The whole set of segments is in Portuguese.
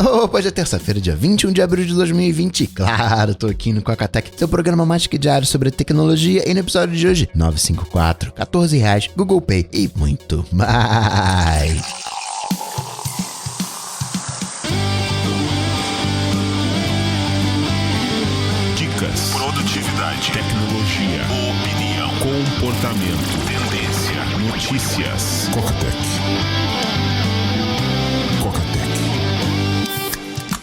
Hoje é terça-feira, dia 21 de abril de 2020. Claro, tô aqui no Cocatec, seu programa mais que diário sobre tecnologia. E no episódio de hoje, 954, R$14, Google Pay e muito mais. Dicas, produtividade, tecnologia, opinião, comportamento, tendência, notícias. Cocatec.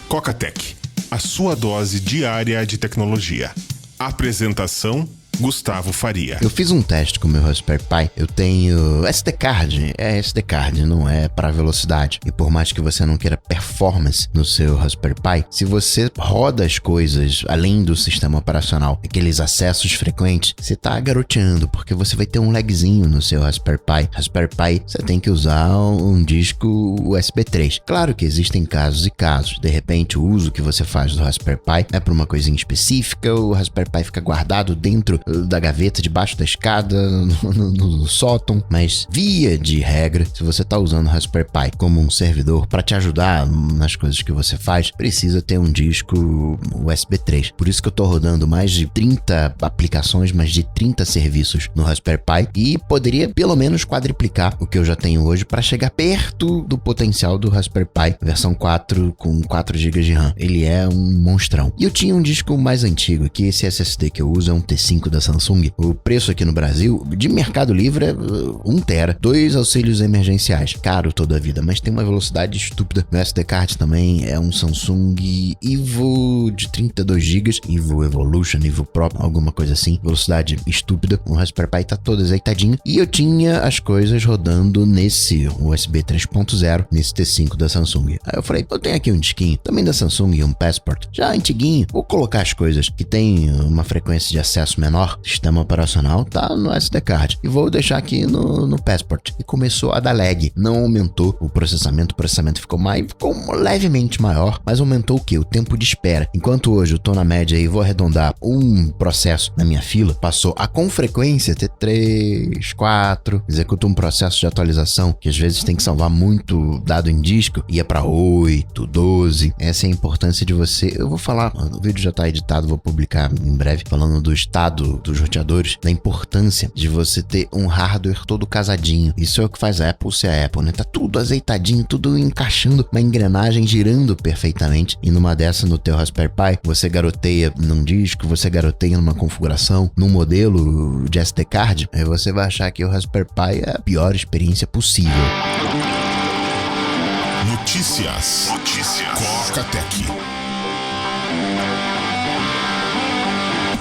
Cocatec, a sua dose diária de tecnologia. Apresentação: Gustavo Faria. Eu fiz um teste com o meu Raspberry Pi. Eu tenho SD Card, não é para velocidade. E por mais que você não queira performance no seu Raspberry Pi, se você roda as coisas além do sistema operacional, aqueles acessos frequentes, você tá garoteando, porque você vai ter um lagzinho no seu Raspberry Pi. Raspberry Pi, você tem que usar um disco USB 3. Claro que existem casos e casos. De repente, o uso que você faz do Raspberry Pi é para uma coisinha específica, o Raspberry Pi fica guardado dentro da gaveta, debaixo da escada, no sótão, mas via de regra, se você está usando o Raspberry Pi como um servidor para te ajudar nas coisas que você faz, precisa ter um disco USB 3. Por isso que eu estou rodando mais de 30 aplicações, mais de 30 serviços no Raspberry Pi e poderia pelo menos quadriplicar o que eu já tenho hoje para chegar perto do potencial do Raspberry Pi versão 4 com 4 GB de RAM. Ele é um monstrão. E eu tinha um disco mais antigo aqui, esse SSD que eu uso é um T5 da Samsung. O preço aqui no Brasil, de Mercado Livre, é 1 tera, 2 auxílios emergenciais. Caro toda a vida, mas tem uma velocidade estúpida. O SD Card também é um Samsung Evo de 32 GB, Evo Evolution, Evo Pro, alguma coisa assim. Velocidade estúpida. O Raspberry Pi tá todo azeitadinho. E eu tinha as coisas rodando nesse USB 3.0, nesse T5 da Samsung. Aí eu falei, eu tenho aqui um disquinho, também da Samsung, um Passport, já antiguinho. Vou colocar as coisas que tem uma frequência de acesso menor, sistema operacional, tá no SD Card. E vou deixar aqui no Passport. E começou a dar lag. Não aumentou o processamento ficou levemente maior, mas aumentou o quê? O tempo de espera. Enquanto hoje eu tô na média e vou arredondar um processo na minha fila, passou a com frequência ter 3, 4, executa um processo de atualização que às vezes tem que salvar muito dado em disco, ia pra 8, 12. Essa é a importância de você. Eu vou falar, o vídeo já tá editado, vou publicar em breve, falando do estado dos roteadores, da importância de você ter um hardware todo casadinho. Isso é o que faz a Apple ser a Apple, né? Tá tudo azeitadinho, tudo encaixando, uma engrenagem girando perfeitamente. E numa dessa, no teu Raspberry Pi, você garoteia num disco, você garoteia numa configuração, num modelo de SD Card, aí você vai achar que o Raspberry Pi é a pior experiência possível. Notícias. Cocatec.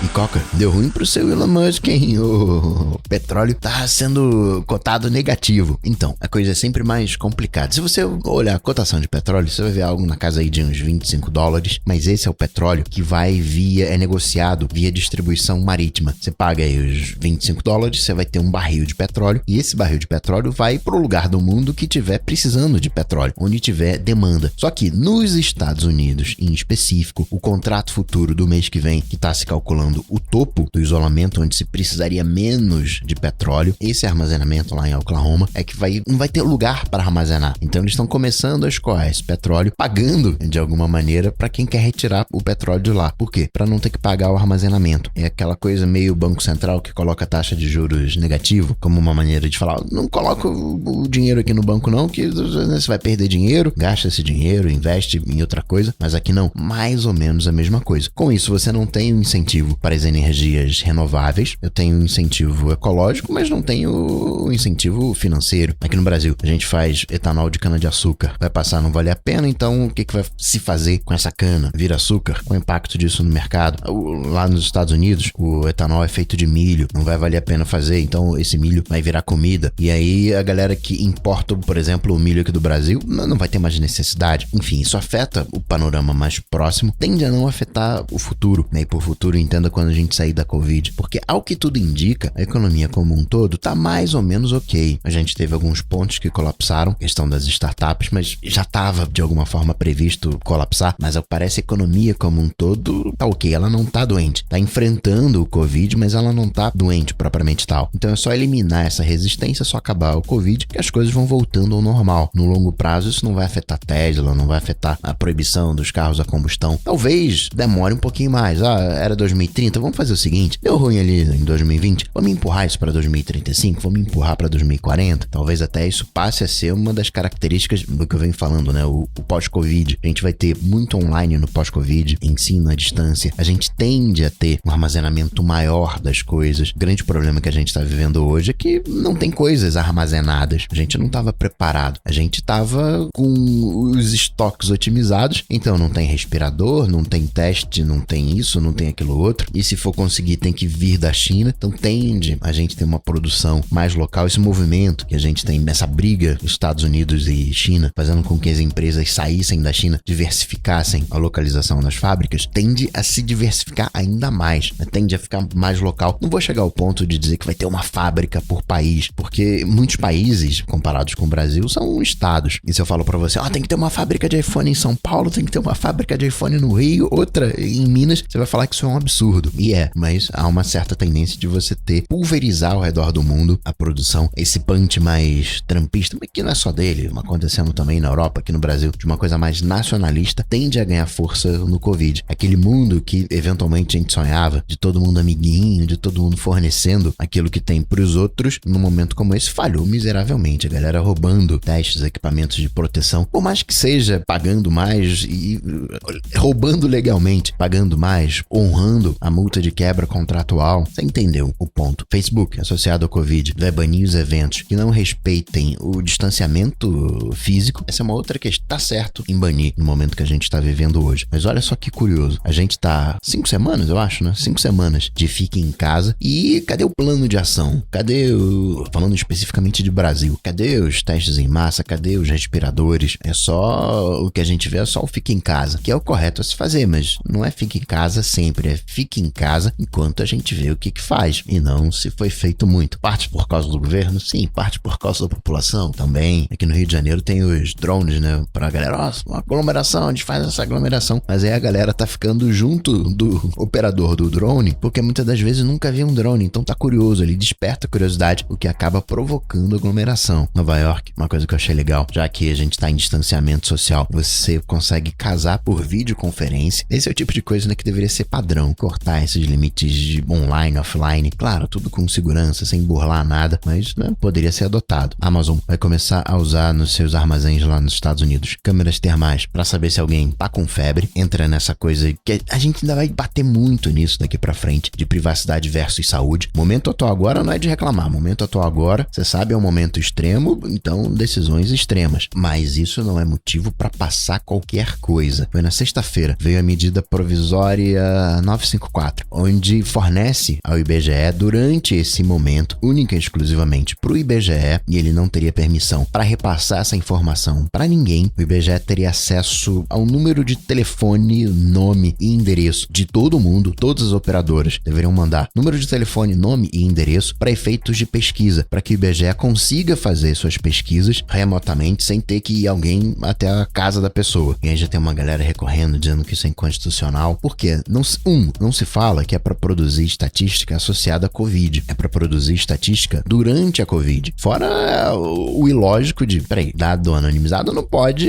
E Coca, deu ruim pro seu Elon Musk, hein? O petróleo tá sendo cotado negativo. Então, a coisa é sempre mais complicada. Se você olhar a cotação de petróleo, você vai ver algo na casa aí de uns $25, mas esse é o petróleo que vai é negociado via distribuição marítima. Você paga aí os $25, você vai ter um barril de petróleo, e esse barril de petróleo vai pro lugar do mundo que tiver precisando de petróleo, onde tiver demanda. Só que nos Estados Unidos, em específico, o contrato futuro do mês que vem, que tá se calculando o topo do isolamento, onde se precisaria menos de petróleo, esse armazenamento lá em Oklahoma é que não vai ter lugar para armazenar. Então eles estão começando a escoar esse petróleo, pagando de alguma maneira para quem quer retirar o petróleo de lá. Por quê? Para não ter que pagar o armazenamento. É aquela coisa meio Banco Central que coloca a taxa de juros negativo como uma maneira de falar, não coloca o dinheiro aqui no banco não, que você vai perder dinheiro, gasta esse dinheiro, investe em outra coisa, mas aqui não. Mais ou menos a mesma coisa. Com isso, você não tem um incentivo para as energias renováveis. Eu tenho um incentivo ecológico, mas não tenho o incentivo financeiro. Aqui no Brasil, a gente faz etanol de cana-de-açúcar. Vai passar, não vale a pena, então o que vai se fazer com essa cana? Vira açúcar? Qual o impacto disso no mercado? Lá nos Estados Unidos, o etanol é feito de milho. Não vai valer a pena fazer, então esse milho vai virar comida. E aí a galera que importa, por exemplo, o milho aqui do Brasil, não vai ter mais necessidade. Enfim, isso afeta o panorama mais próximo, tende a não afetar o futuro, né? E por futuro, entenda quando a gente sair da Covid, porque ao que tudo indica, a economia como um todo tá mais ou menos ok. A gente teve alguns pontos que colapsaram, questão das startups, mas já estava de alguma forma previsto colapsar, mas ao que parece a economia como um todo tá ok, ela não tá doente, tá enfrentando o Covid, mas ela não tá doente propriamente tal. Então é só eliminar essa resistência, só acabar o Covid, que as coisas vão voltando ao normal. No longo prazo isso não vai afetar Tesla, não vai afetar a proibição dos carros a combustão. Talvez demore um pouquinho mais. Era 2030, vamos fazer o seguinte, deu ruim ali em 2020, vamos empurrar isso para 2035, vamos empurrar para 2040, talvez até isso passe a ser uma das características do que eu venho falando, né? O pós-Covid. A gente vai ter muito online no pós-Covid, ensino à distância. A gente tende a ter um armazenamento maior das coisas. O grande problema que a gente está vivendo hoje é que não tem coisas armazenadas. A gente não estava preparado. A gente estava com os estoques otimizados, então não tem respirador, não tem teste, não tem isso, não tem aquilo outro. E se for conseguir, tem que vir da China. Então tende a gente ter uma produção mais local. Esse movimento que a gente tem nessa briga Estados Unidos e China, fazendo com que as empresas saíssem da China, diversificassem a localização das fábricas, tende a se diversificar ainda mais, né? Tende a ficar mais local. Não vou chegar ao ponto de dizer que vai ter uma fábrica por país, porque muitos países, comparados com o Brasil, são estados. E se eu falo pra você, tem que ter uma fábrica de iPhone em São Paulo, tem que ter uma fábrica de iPhone no Rio, outra em Minas, você vai falar que isso é um absurdo. E mas há uma certa tendência de você pulverizar ao redor do mundo a produção, esse punch mais trampista, que não é só dele, acontecendo também na Europa, aqui no Brasil, de uma coisa mais nacionalista, tende a ganhar força no Covid. Aquele mundo que eventualmente a gente sonhava, de todo mundo amiguinho, de todo mundo fornecendo aquilo que tem pros outros, num momento como esse, falhou miseravelmente. A galera roubando testes, equipamentos de proteção, por mais que seja pagando mais e roubando legalmente, pagando mais, honrando a multa de quebra contratual. Você entendeu o ponto. Facebook, associado ao Covid, vai banir os eventos que não respeitem o distanciamento físico. Essa é uma outra questão. Tá certo em banir no momento que a gente tá vivendo hoje. Mas olha só que curioso. A gente tá 5 semanas, eu acho, né? 5 semanas de fique em casa. E cadê o plano de ação? Falando especificamente de Brasil, cadê os testes em massa? Cadê os respiradores? É só o que a gente vê, é só o fique em casa, que é o correto a se fazer, mas não é fique em casa sempre, é fique em casa enquanto a gente vê o que faz, e não se foi feito muito. Parte por causa do governo? Sim. Parte por causa da população? Também. Aqui no Rio de Janeiro tem os drones, né? Pra galera, uma aglomeração, a gente faz essa aglomeração. Mas aí a galera tá ficando junto do operador do drone, porque muitas das vezes nunca viu um drone, então tá curioso, ele desperta a curiosidade, o que acaba provocando aglomeração. Nova York, uma coisa que eu achei legal, já que a gente tá em distanciamento social, você consegue casar por videoconferência. Esse é o tipo de coisa, né, que deveria ser padrão, cortar esses limites de online, offline, claro, tudo com segurança, sem burlar nada, mas, né, poderia ser adotado. A Amazon vai começar a usar nos seus armazéns lá nos Estados Unidos câmeras termais para saber se alguém tá com febre. Entra nessa coisa que a gente ainda vai bater muito nisso daqui pra frente, de privacidade versus saúde. O momento atual agora não é de reclamar, o momento atual agora, você sabe, é um momento extremo, então decisões extremas, mas isso não é motivo para passar qualquer coisa. Foi na sexta-feira, veio a medida provisória 954, onde fornece ao IBGE, durante esse momento, única e exclusivamente pro IBGE, e ele não teria permissão para repassar essa informação para ninguém. O IBGE teria acesso ao número de telefone, nome e endereço de todo mundo. Todas as operadoras deveriam mandar número de telefone, nome e endereço para efeitos de pesquisa, para que o IBGE consiga fazer suas pesquisas remotamente, sem ter que ir alguém até a casa da pessoa. E aí já tem uma galera recorrendo, dizendo que isso é inconstitucional. Por quê? Não se fala que é para produzir estatística associada à Covid. É para produzir estatística durante a Covid. Fora o ilógico de, dado anonimizado não pode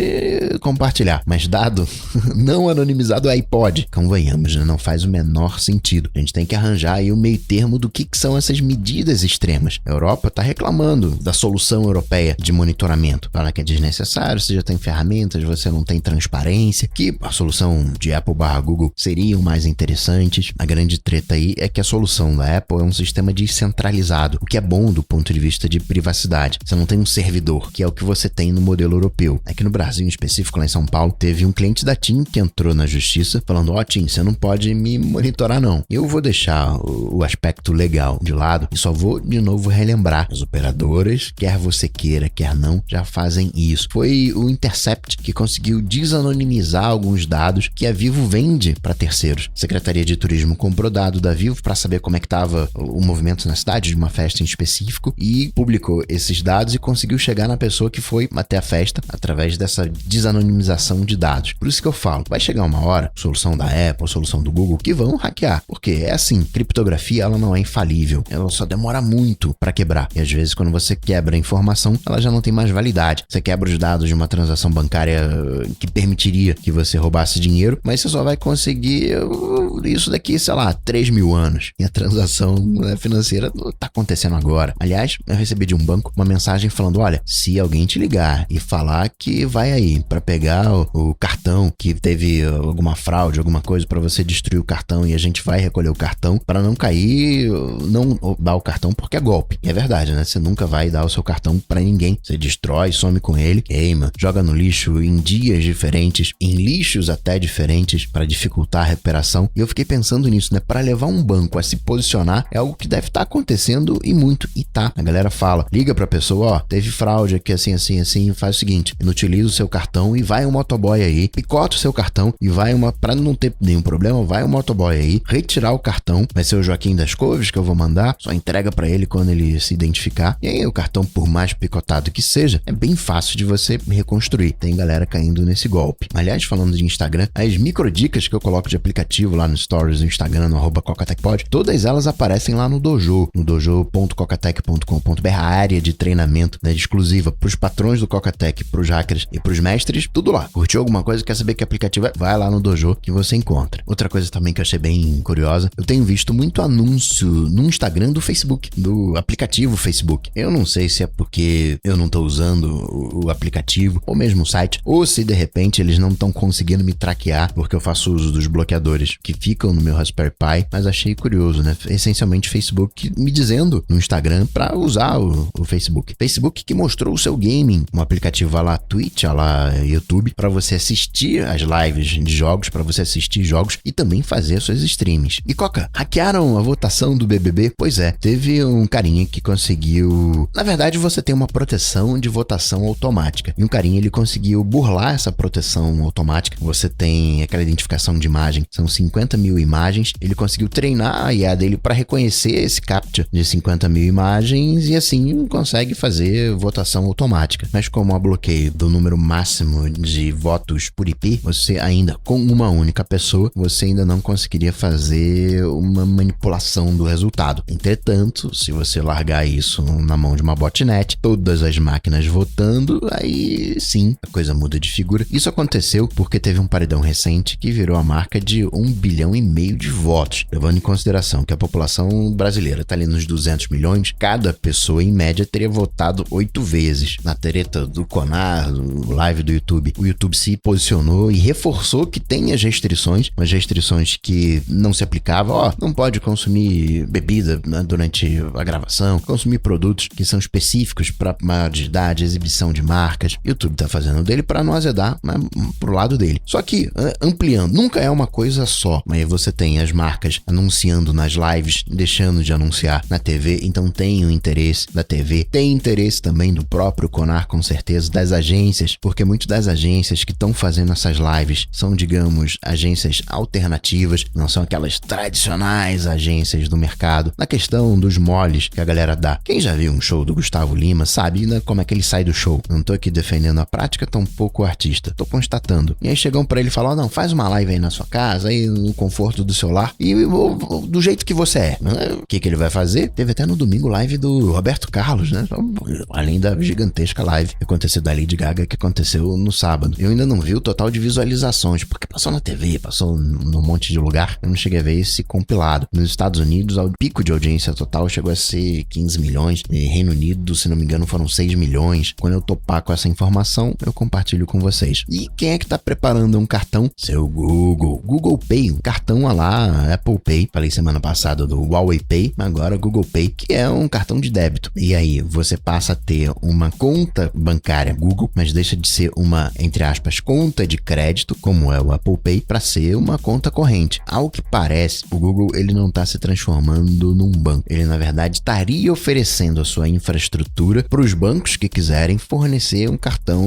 compartilhar, mas dado não anonimizado aí pode. Convenhamos, né? Não faz o menor sentido. A gente tem que arranjar aí o meio termo do que são essas medidas extremas. A Europa está reclamando da solução europeia de monitoramento. Fala que é desnecessário, você já tem ferramentas, você não tem transparência, que a solução de Apple / Google seriam mais interessantes. A grande treta aí é que a solução da Apple é um sistema descentralizado, o que é bom do ponto de vista de privacidade. Você não tem um servidor, que é o que você tem no modelo europeu. Aqui no Brasil, em específico, lá em São Paulo, teve um cliente da TIM que entrou na justiça falando, TIM, você não pode me monitorar não. Eu vou deixar o aspecto legal de lado e só vou de novo relembrar. As operadoras, quer você queira, quer não, já fazem isso. Foi o Intercept que conseguiu desanonimizar alguns dados que a Vivo vende para terceiros. A Secretaria de Turismo mesmo comprou dado da Vivo para saber como é que estava o movimento na cidade de uma festa em específico e publicou esses dados e conseguiu chegar na pessoa que foi até a festa através dessa desanonimização de dados. Por isso que eu falo, vai chegar uma hora, solução da Apple, solução do Google, que vão hackear. Porque é assim, criptografia ela não é infalível, ela só demora muito para quebrar. E às vezes quando você quebra a informação, ela já não tem mais validade. Você quebra os dados de uma transação bancária que permitiria que você roubasse dinheiro, mas você só vai conseguir isso daqui, sei lá, 3.000 anos. E a transação financeira tá acontecendo agora. Aliás, eu recebi de um banco uma mensagem falando, olha, se alguém te ligar e falar que vai aí para pegar o cartão, que teve alguma fraude, alguma coisa para você destruir o cartão e a gente vai recolher o cartão para não cair, não dar o cartão porque é golpe. E é verdade, né? Você nunca vai dar o seu cartão para ninguém. Você destrói, some com ele, queima, joga no lixo em dias diferentes, em lixos até diferentes para dificultar a recuperação. E eu fiquei pensando nisso, né? Para levar um banco a se posicionar é algo que deve estar acontecendo e muito. E tá. A galera fala, liga pra pessoa, ó, teve fraude aqui assim, faz o seguinte, inutiliza o seu cartão e vai um motoboy aí, picota o seu cartão e vai pra não ter nenhum problema, vai um motoboy aí, retirar o cartão, vai ser o Joaquim das Couves que eu vou mandar, só entrega pra ele quando ele se identificar. E aí o cartão, por mais picotado que seja, é bem fácil de você reconstruir. Tem galera caindo nesse golpe. Aliás, falando de Instagram, as microdicas que eu coloco de aplicativo lá no Stories do Instagram, no @cocatecpod, todas elas aparecem lá no Dojo, no dojo.cocatec.com.br, a área de treinamento, né, exclusiva pros patrões do Cocatec, pros hackers e pros mestres, tudo lá. Curtiu alguma coisa, quer saber que aplicativo é? Vai lá no Dojo que você encontra. Outra coisa também que eu achei bem curiosa, eu tenho visto muito anúncio no Instagram do Facebook, do aplicativo Facebook. Eu não sei se é porque eu não tô usando o aplicativo, ou mesmo o site, ou se de repente eles não estão conseguindo me traquear porque eu faço uso dos bloqueadores que ficam no meu Raspberry Pi, mas achei curioso, né? Essencialmente Facebook me dizendo no Instagram para usar o Facebook. Facebook que mostrou o seu gaming, um aplicativo à la Twitch, à la YouTube, para você assistir as lives de jogos, para você assistir jogos e também fazer suas streams. E Coca, hackearam a votação do BBB? Pois é, teve um carinha que conseguiu... Na verdade, você tem uma proteção de votação automática. E um carinha, ele conseguiu burlar essa proteção automática. Você tem aquela identificação de imagem, são 50 mil imagens. Ele conseguiu treinar a IA dele para reconhecer esse captcha de 50 mil imagens e assim consegue fazer votação automática. Mas como há bloqueio do número máximo de votos por IP, você ainda, com uma única pessoa, você ainda não conseguiria fazer uma manipulação do resultado. Entretanto, se você largar isso na mão de uma botnet, todas as máquinas votando, aí sim, a coisa muda de figura. Isso aconteceu porque teve um paredão recente que virou a marca de 1,5 bilhão de votos, levando em consideração que a população brasileira está ali nos 200 milhões, cada pessoa em média teria votado 8 vezes. Na treta do Conar, no live do YouTube, o YouTube se posicionou e reforçou que tem as restrições que não se aplicavam, não pode consumir bebida, né, durante a gravação, consumir produtos que são específicos para maior de idade, exibição de marcas. O YouTube tá fazendo dele para não azedar, né, pro lado dele. Só que ampliando, nunca é uma coisa só, mas você tem as marcas anunciando nas lives, deixando de anunciar na TV, então tem o interesse da TV, tem interesse também do próprio Conar, com certeza, das agências, porque muitas das agências que estão fazendo essas lives são, digamos, agências alternativas, não são aquelas tradicionais agências do mercado. Na questão dos moles que a galera dá, quem já viu um show do Gustavo Lima sabe, né, como é que ele sai do show. Não tô aqui defendendo a prática, tampouco o artista, tô constatando. E aí chegam pra ele e falam, não, faz uma live aí na sua casa, aí no conforto do seu lar, e do jeito que você é. O que ele vai fazer? Teve até no domingo live do Roberto Carlos, né? Além da gigantesca live que aconteceu da Lady Gaga, que aconteceu no sábado. Eu ainda não vi o total de visualizações, porque passou na TV, passou num monte de lugar, eu não cheguei a ver esse compilado. Nos Estados Unidos, o pico de audiência total chegou a ser 15 milhões, e Reino Unido, se não me engano, foram 6 milhões. Quando eu topar com essa informação, eu compartilho com vocês. E quem é que tá preparando um cartão? Seu Google Pay, um cartão a lá Apple Pay. Falei semana passada do Huawei Pay, agora Google Pay, que é um cartão de débito. E aí, você passa a ter uma conta bancária Google, mas deixa de ser uma, entre aspas, conta de crédito, como é o Apple Pay, para ser uma conta corrente. Ao que parece, o Google, ele não está se transformando num banco. Ele, na verdade, estaria oferecendo a sua infraestrutura para os bancos que quiserem fornecer um cartão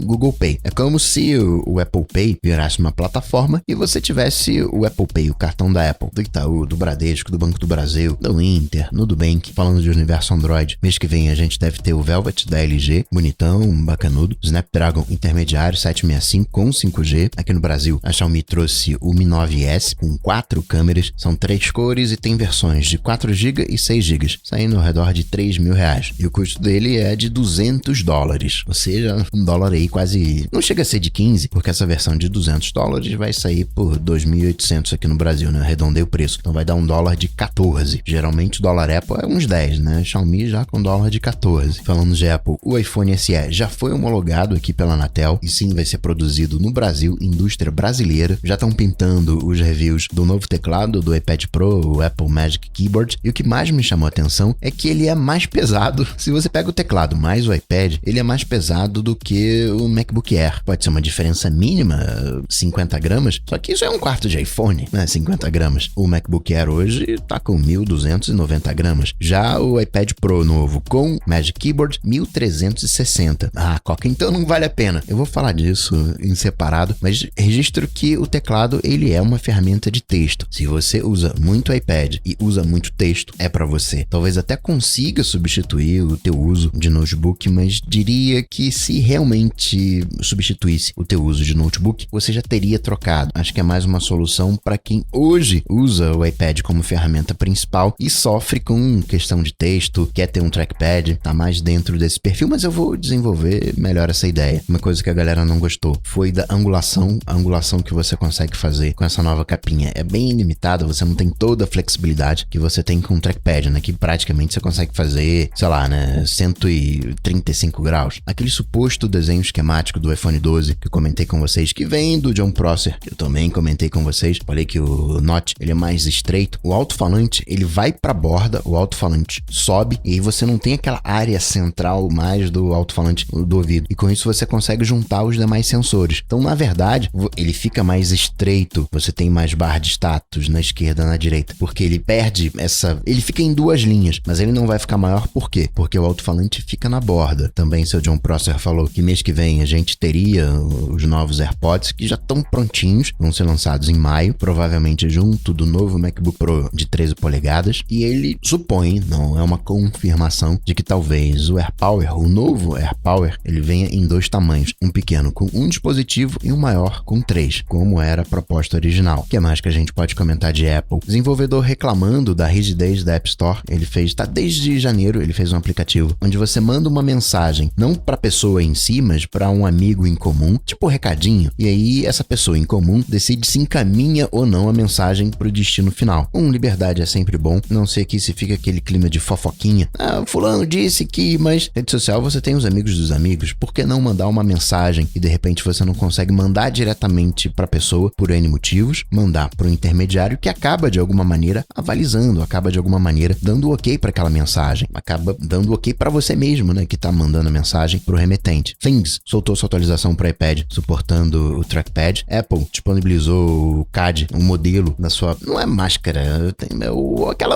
Google Pay. É como se o Apple Pay virasse uma plataforma e você tivesse o Apple Pay o cartão da Apple, do Itaú, do Bradesco, do Banco do Brasil, do Inter, no Nubank. Falando de universo Android, mês que vem a gente deve ter o Velvet da LG, bonitão, bacanudo, Snapdragon intermediário 765 com 5G. Aqui no Brasil, a Xiaomi trouxe o Mi 9S com 4 câmeras, são 3 cores e tem versões de 4GB e 6GB, saindo ao redor de R$3.000. E o custo dele é de $200, ou seja, um dólar aí quase... Não chega a ser de 15, porque essa versão de $200 vai sair por 2.800 aqui no Brasil, né? Arredondei o preço. Então vai dar um dólar de 14. Geralmente o dólar Apple é uns 10, né? Xiaomi já com dólar de 14. Falando de Apple, o iPhone SE já foi homologado aqui pela Anatel e sim vai ser produzido no Brasil, indústria brasileira. Já estão pintando os reviews do novo teclado do iPad Pro, o Apple Magic Keyboard, e o que mais me chamou a atenção é que ele é mais pesado. Se você pega o teclado mais o iPad, ele é mais pesado do que o MacBook Air. Pode ser uma diferença mínima, 50 gramas, só que isso é um quarto de iPhone, né? 50 gramas. O MacBook Air hoje tá com 1.290 gramas. Já o iPad Pro novo com Magic Keyboard, 1.360. Coca, então não vale a pena. Eu vou falar disso em separado, mas registro que o teclado, ele é uma ferramenta de texto. Se você usa muito iPad e usa muito texto, é para você. Talvez até consiga substituir o teu uso de notebook, mas diria que se realmente substituísse o teu uso de notebook, você já teria trocado. Acho que é mais uma solução para quem hoje usa o iPad como ferramenta principal e sofre com questão de texto, quer ter um trackpad, tá mais dentro desse perfil, mas eu vou desenvolver melhor essa ideia. Uma coisa que a galera não gostou foi da angulação. A angulação que você consegue fazer com essa nova capinha é bem limitada, você não tem toda a flexibilidade que você tem com o trackpad, né? Que praticamente você consegue fazer, sei lá, né? 135 graus. Aquele suposto desenho esquemático do iPhone 12 que eu comentei com vocês, que vem do John Prosser, que eu também comentei com vocês. Falei que o Note, ele é mais estreito. O alto-falante, ele vai pra borda, o alto-falante sobe e aí você não tem aquela área central mais do alto-falante do ouvido. E com isso você consegue juntar os demais sensores. Então, na verdade, ele fica mais estreito. Você tem mais barra de status na esquerda e na direita, porque ele perde essa... Ele fica em duas linhas, mas ele não vai ficar maior. Por quê? Porque o alto-falante fica na borda. Também seu John Prosser falou que mês que vem a gente teria os novos AirPods que já estão prontinhos, vão ser lançados em maio, provavelmente junto do novo MacBook Pro de 13 polegadas, e ele supõe, não é uma confirmação, de que talvez o AirPower, o novo AirPower, ele venha em 2 tamanhos, um pequeno com 1 dispositivo e um maior com 3, como era a proposta original. O que mais que a gente pode comentar de Apple? Desenvolvedor reclamando da rigidez da App Store, ele fez, desde janeiro, ele fez um aplicativo onde você manda uma mensagem, não para a pessoa em si, mas para um amigo em comum, tipo recadinho, e aí essa pessoa em comum decide se encaminha ou não a mensagem para o destino final. Liberdade é sempre bom, não sei aqui se fica aquele clima de fofoquinha. Fulano disse que, mas rede social você tem os amigos dos amigos, por que não mandar uma mensagem e de repente você não consegue mandar diretamente para a pessoa por N motivos, mandar para o intermediário que acaba de alguma maneira avalizando, acaba de alguma maneira dando ok para aquela mensagem, acaba dando ok para você mesmo, né, que tá mandando a mensagem pro remetente. Things soltou sua atualização para iPad, suportando o trackpad. Apple disponibilizou o CAD, um modelo da sua, não é máscara,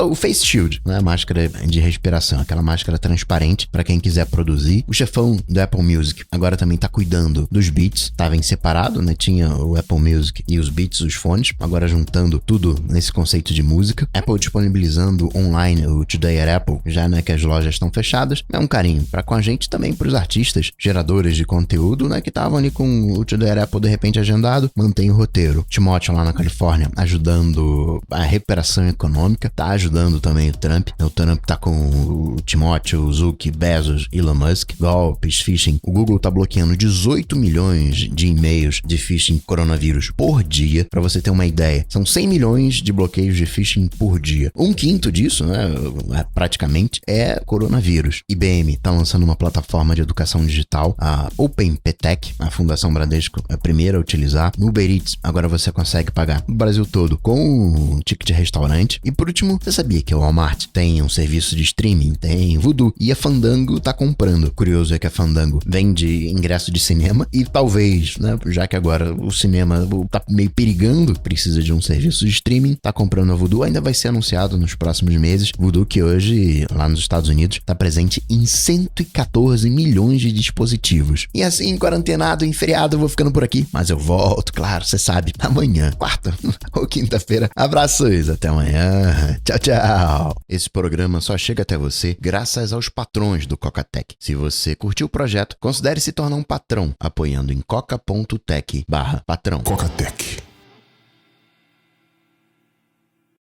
o face shield, não é máscara de respiração, aquela máscara transparente para quem quiser produzir. O chefão do Apple Music agora também tá cuidando dos beats, tava em separado, né, tinha o Apple Music e os beats, os fones, agora juntando tudo nesse conceito de música. Apple disponibilizando online o Today at Apple, já, né, que as lojas estão fechadas, é um carinho para com a gente, também para os artistas, geradores de conteúdo, né, que estavam ali com o Today at Apple de repente agendado, mantém o roteiro. Timóteo lá na Califórnia ajudando a recuperação econômica, tá ajudando também o Trump tá com o Timóteo, o Zuck, Bezos, Elon Musk, golpes, phishing. O Google tá bloqueando 18 milhões de e-mails de phishing coronavírus por dia, para você ter uma ideia. São 100 milhões de bloqueios de phishing por dia. 1/5 disso, né, praticamente, é coronavírus. IBM tá lançando uma plataforma de educação digital, a OpenPTech, a Fundação Bradesco é a primeira a utilizar. No Uber Eats, agora você consegue pagar no Brasil todo com um ticket de restaurante. E por último, você sabia que o Walmart tem um serviço de streaming? Tem Vudu. E a Fandango tá comprando. Curioso é que a Fandango vende ingresso de cinema e talvez, né, já que agora o cinema tá meio perigando, precisa de um serviço de streaming, tá comprando a Vudu, ainda vai ser anunciado nos próximos meses. Vudu que hoje, lá nos Estados Unidos, tá presente em 114 milhões de dispositivos. E assim, quarentenado, em feriado, eu vou ficando por aqui. Mas eu volto, claro, você sabe, amanhã, quarta, ou quinta-feira. Abraços, até amanhã. Tchau, tchau. Esse programa só chega até você graças aos patrões do Coca-Tech. Se você curtiu o projeto, considere se tornar um patrão apoiando em coca.tech/patrão. Coca-Tech.